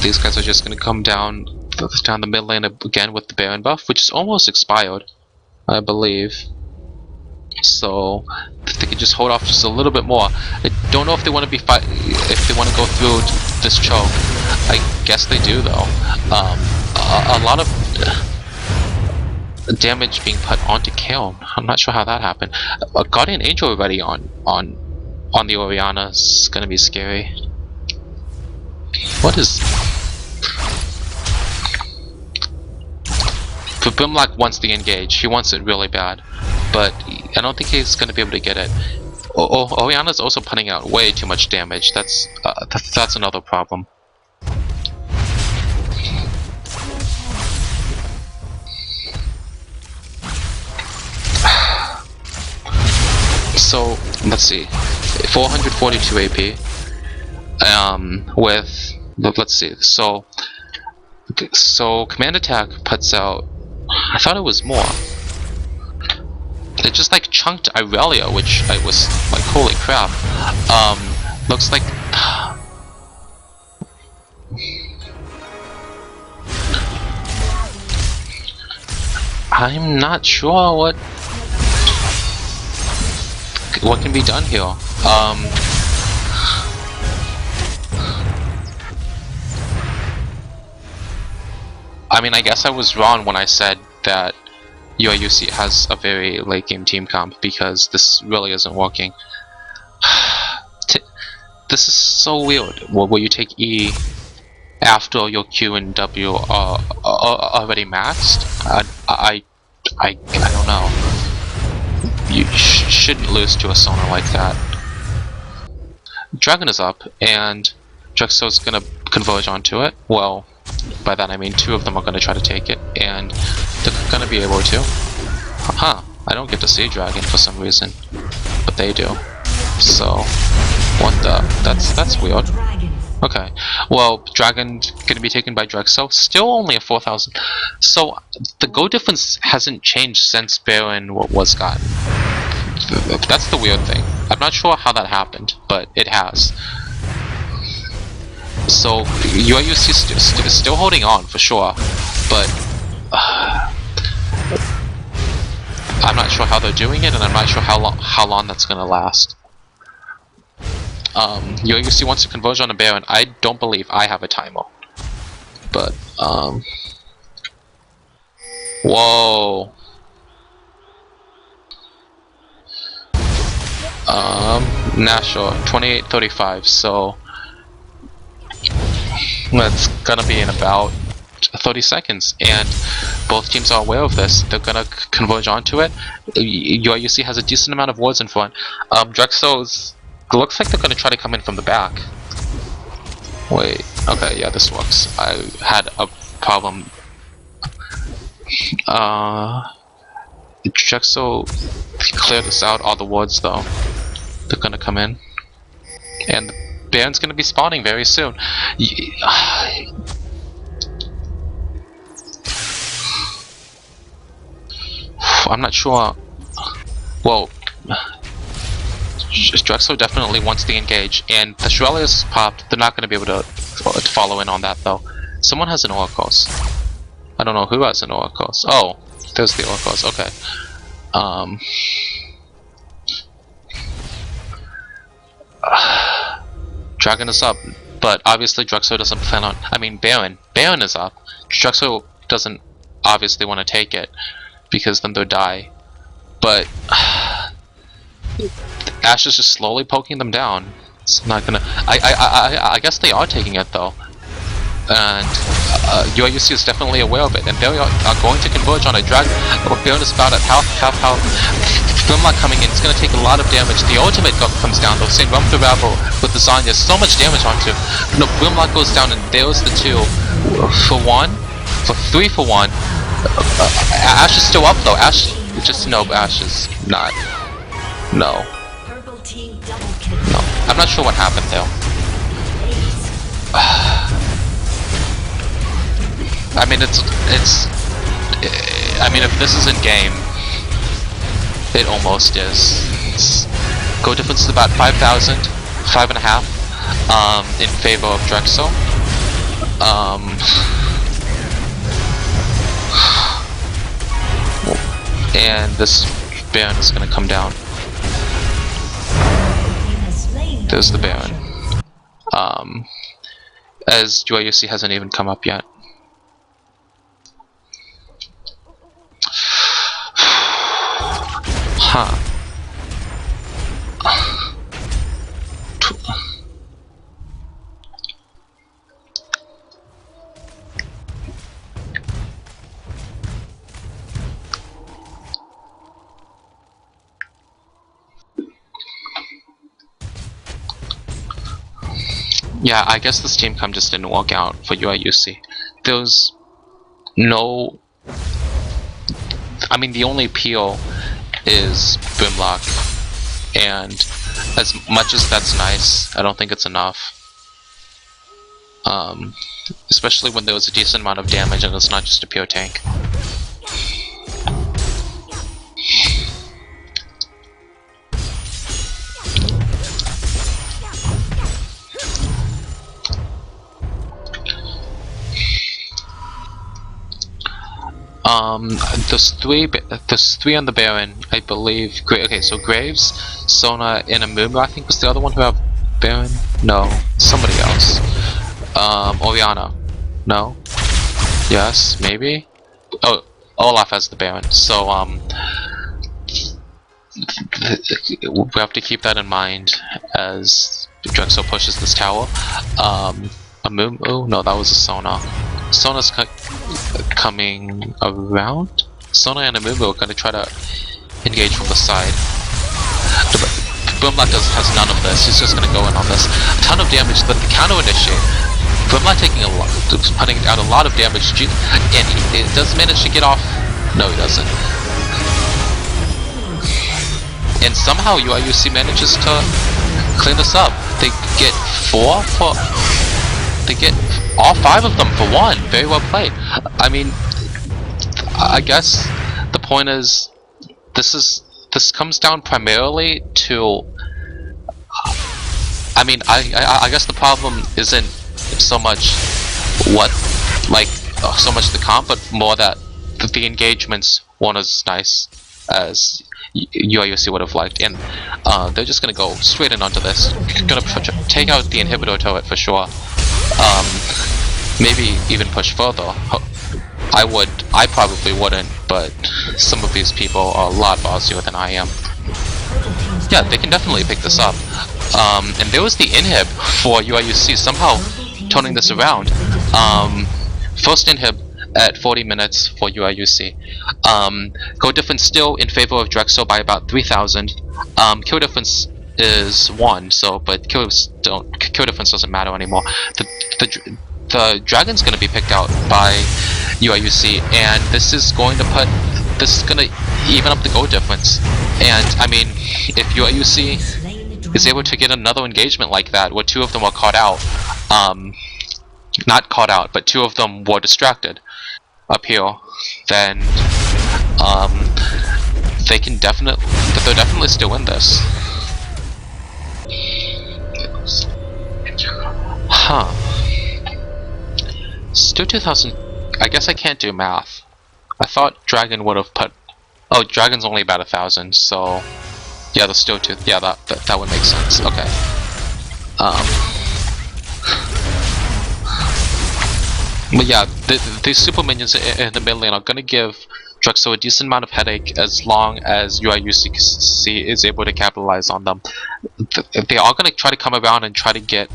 these guys are just gonna come down the mid lane again with the Baron buff, which is almost expired, I believe. So if they could just hold off just a little bit more. I don't know if they want to if they want to go through this choke. I guess they do though. A lot of damage being put onto Kaon. I'm not sure how that happened. A Guardian Angel already on the Orianna is gonna be scary. What is... But Brimlock wants the engage. He wants it really bad. But I don't think he's going to be able to get it. Oriana's also putting out way too much damage. That's another problem. So, let's see. 442 AP. With... Let's see. So Command Attack puts out... I thought it was more. It just like chunked Irelia, which I was like, holy crap. Looks like... I'm not sure what can be done here. I mean, I guess I was wrong when I said that UIUC has a very late game team comp, because this really isn't working. This is so weird. Where you take E after your Q and W are already maxed? I don't know. You shouldn't lose to a Sona like that. Dragon is up, and Drexel's gonna converge onto it. Well, by that I mean 2 of them are gonna try to take it, and they're gonna be able to. Huh, I don't get to see Dragon for some reason, but they do. So, what the? That's weird. Okay, well, Dragon gonna be taken by Drexel. Still only a 4,000. So the go difference hasn't changed since Baron was gotten. That's the weird thing. I'm not sure how that happened, but it has. So UIUC is still holding on for sure, but I'm not sure how they're doing it, and I'm not sure how long that's gonna last. UIUC wants to converge on a Baron. I don't believe I have a timer, but whoa. Nah, sure. 28:35. So that's gonna be in about 30 seconds, and both teams are aware of this. They're gonna converge onto it. UIUC has a decent amount of wards in front. Drexel's looks like they're gonna try to come in from the back. Wait, okay, yeah, this works. I had a problem. Drexel cleared this out, all the wards though. They're gonna come in, and the Baron's gonna be spawning very soon. I'm not sure. Well, Drexel definitely wants to engage, and the Shurelya's popped. They're not gonna be able to follow in on that though. Someone has an Oracles. I don't know who has an Oracles. Oh, there's the Oracles. Okay. Dragon is up, but obviously Drexel doesn't plan on... I mean, Baron is up. Drexel doesn't obviously want to take it, because then they'll die. But Ashe is just slowly poking them down. It's not gonna... I guess they are taking it though. And UIUC is definitely aware of it, and they are going to converge on a Dragon. Baron is about at half health. Grimlock coming in, it's going to take a lot of damage. The ultimate comes down though, St. Rump the Rabble with the Zanya, so much damage onto. No, Grimlock goes down, and there's the 2 for 1, for 3 for 1. Ashe is still up though. Ashe, just no, Ashe is not. No. No, I'm not sure what happened though. I mean, I mean, if this is in game, it almost is. Go difference is about 5,000, 5.5, in favor of Drexel. And this Baron is gonna come down. There's the Baron. As UIUC hasn't even come up yet. Huh. Yeah, I guess this team comp just didn't work out for UIUC. There was no... I mean, the only appeal is Boomlock, and as much as that's nice, I don't think it's enough. Especially when there was a decent amount of damage and it's not just a pure tank. There's three on the Baron, I believe. Okay, so Graves, Sona, and Amumu, I think was the other one who have Baron? No, somebody else. Oriana. No? Yes, maybe? Oh, Olaf has the Baron, so, we have to keep that in mind as Drexel pushes this tower. Amumu? No, that was a Sona. Sona's coming around? Sona and Amumu are going to try to engage from the side. Boomlock has none of this, he's just going to go in on this. A ton of damage, but the counter initiate. Boomlock taking a lot, putting out a lot of damage, and he does manage to get off. No, he doesn't. And somehow UIUC manages to clean this up. They get they get all 5 of them for 1. Very well played. I mean, I guess the point is, this comes down primarily to, I mean, I guess the problem isn't so much so much the comp, but more that the engagements weren't as nice as UIUC would have liked, and they're just gonna go straight in onto this. Gonna take out the inhibitor turret for sure. Maybe even push further. I probably wouldn't, but some of these people are a lot bossier than I am. Yeah, they can definitely pick this up. And there was the inhib for UIUC, somehow turning this around. First inhib at 40 minutes for UIUC. Go difference still in favor of Drexel by about 3,000. Kill difference is 1, so kill difference doesn't matter anymore. The dragon's going to be picked out by UIUC, and this is going to even up the goal difference. And I mean, if UIUC is able to get another engagement like that, where 2 of them are caught out, not caught out, but 2 of them were distracted up here, then they'll definitely still win this. Huh. Still 2,000. I guess I can't do math. I thought Dragon would have put. Oh, Dragon's only about 1,000, so yeah, there's still 2. Yeah, that would make sense. Okay. But yeah, these super minions in the mid lane are gonna give Drexel a decent amount of headache as long as UIUC is able to capitalize on them. They are gonna try to come around and try to get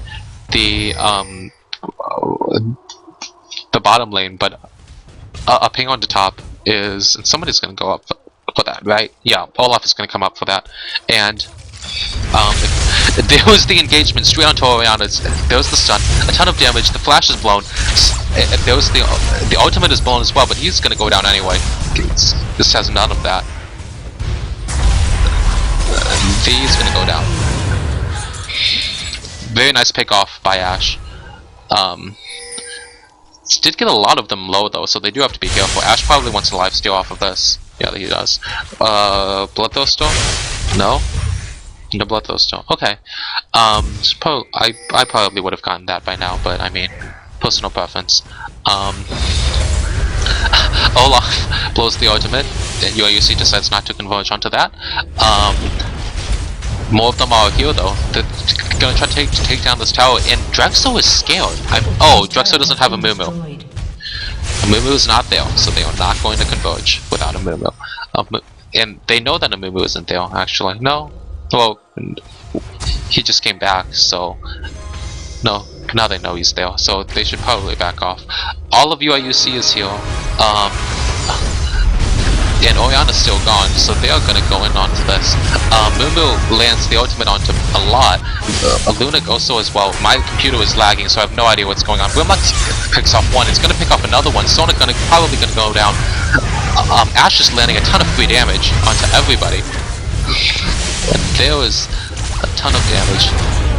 the bottom lane, but a ping on the top is, and somebody's gonna go up for that, right? Yeah, Olaf is gonna come up for that, and there was the engagement straight onto Oriana. There was the stun, a ton of damage. The flash is blown. There was the ultimate is blown as well, but he's gonna go down anyway. This has none of that. V's gonna go down. Very nice pick off by Ashe. Did get a lot of them low though, so they do have to be careful. Ashe probably wants to lifesteal off of this. Yeah, he does. Bloodthirster? No? No Bloodthirster. Okay. I probably would have gotten that by now, but I mean, personal preference. Olaf blows the ultimate, and UIUC decides not to converge onto that. More of them are here though. They're gonna try to take down this tower, and Drexel is scared. Oh, Drexel doesn't have a Amumu. Amumu is not there, so they are not going to converge without a Amumu. And they know that Amumu isn't there, actually. No? Well, he just came back, so... No, now they know he's there, so they should probably back off. All of UIUC is here. and Oriana's still gone, so they are gonna go in onto this. Mumu lands the ultimate onto a lot. Lunac also as well. My computer is lagging, so I have no idea what's going on. Grimlock picks off one, it's gonna pick off another one. Sona probably gonna go down. Ash is landing a ton of free damage onto everybody. And there was a ton of damage.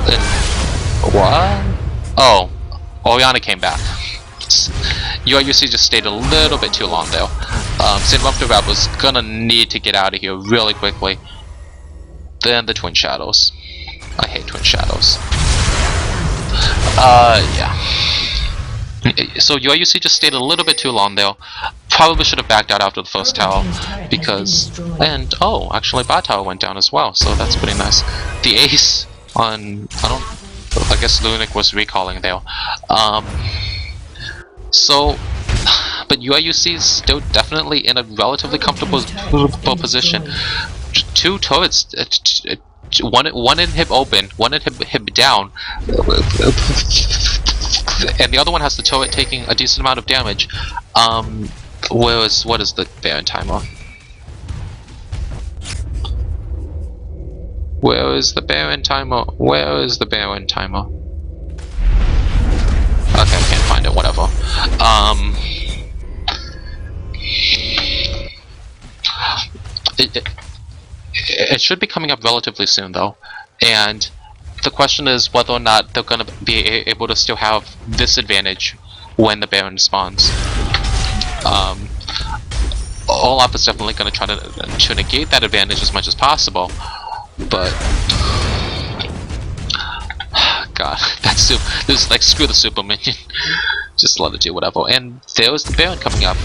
And what? Oh, Oriana came back. UIUC just stayed a little bit too long though. St. Rap was gonna need to get out of here really quickly. Then the Twin Shadows. I hate Twin Shadows. Yeah. So UIUC just stayed a little bit too long there. Probably should have backed out after the first tower because... And, oh, actually bot tower went down as well, so that's pretty nice. The ace on... I guess Lunac was recalling there. But UIUC is still definitely in a relatively comfortable position. Two turrets, one inhib open, one inhib down, and the other one has the turret taking a decent amount of damage. What is the Baron timer? Where is the Baron timer? Where is the Baron timer? Okay, I can't find it, whatever. It should be coming up relatively soon though, and the question is whether or not they're going to be able to still have this advantage when the Baron spawns. Olaf is definitely going to try to negate that advantage as much as possible, but God, that there's like screw the super minion. Just let it do whatever. And there's the Baron coming up.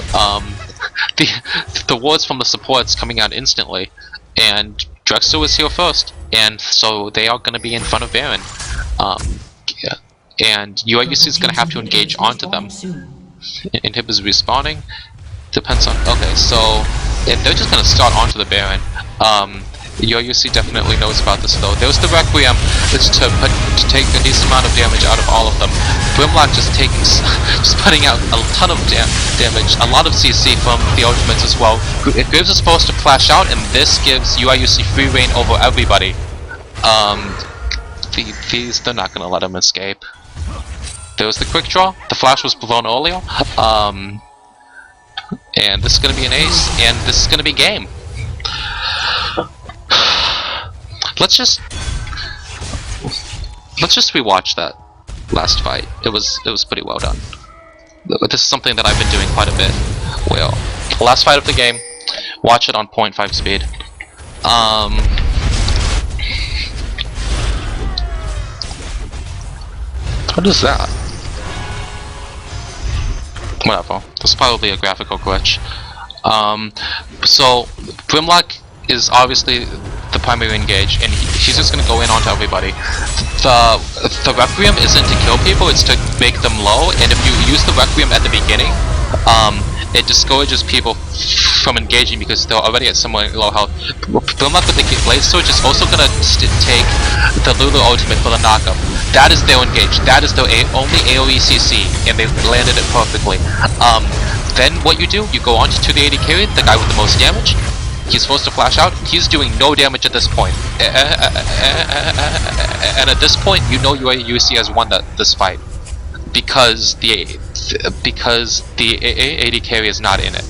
The wards from the supports coming out instantly, and Drexel is here first, and so they are going to be in front of Baron. Yeah. And UIUC is going to have to engage onto them. Inhib is respawning. Depends on. Okay, so they're just going to start onto the Baron. UIUC definitely knows about this though. There's the Requiem, which to take a decent amount of damage out of all of them. Grimlock just putting out a ton of damage, a lot of CC from the ultimates as well. Graves is supposed to flash out, and this gives UIUC free reign over everybody. They're not gonna let him escape. There was the quick draw. The flash was blown earlier. And this is gonna be an ace, and this is gonna be game. Let's just rewatch that last fight. It was pretty well done. This is something that I've been doing quite a bit. Well, last fight of the game, watch it on 0.5 speed. What is that? Whatever. This is probably a graphical glitch. So Grimlock is obviously the primary engage, and he's just gonna go in onto everybody. The Requiem isn't to kill people, it's to make them low, and if you use the Requiem at the beginning, it discourages people from engaging because they're already at somewhat low health. Grimlock with the Blade Surge is also gonna take the Lulu ultimate for the knockup. That is their engage, that is their only AoE CC, and they landed it perfectly. Then what you do, you go on to the AD carry, the guy with the most damage. He's supposed to flash out. He's doing no damage at this point, and at this point, you know UIUC has won this fight because the AD carry is not in it.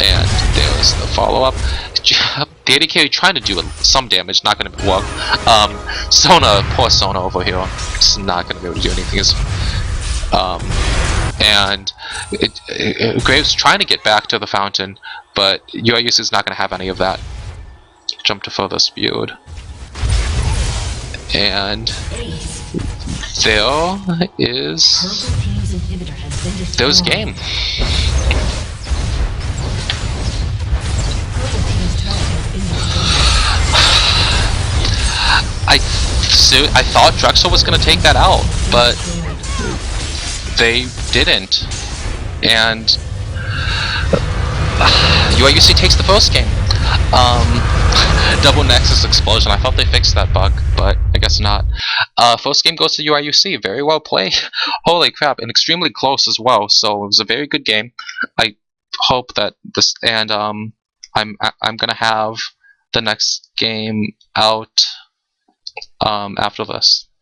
And there's the follow-up. The AD carry trying to do some damage, not going to work. Sona, poor Sona over here, is not going to be able to do anything. And Graves trying to get back to the fountain, but UIUC is not going to have any of that. Jump to furthest viewed. And there's game. I thought Drexel was going to take that out, but they didn't. And UIUC takes the first game. Double Nexus explosion. I thought they fixed that bug, but I guess not. First game goes to UIUC. Very well played. Holy crap, and extremely close as well. So it was a very good game. I hope that this, and I'm gonna have the next game out after this.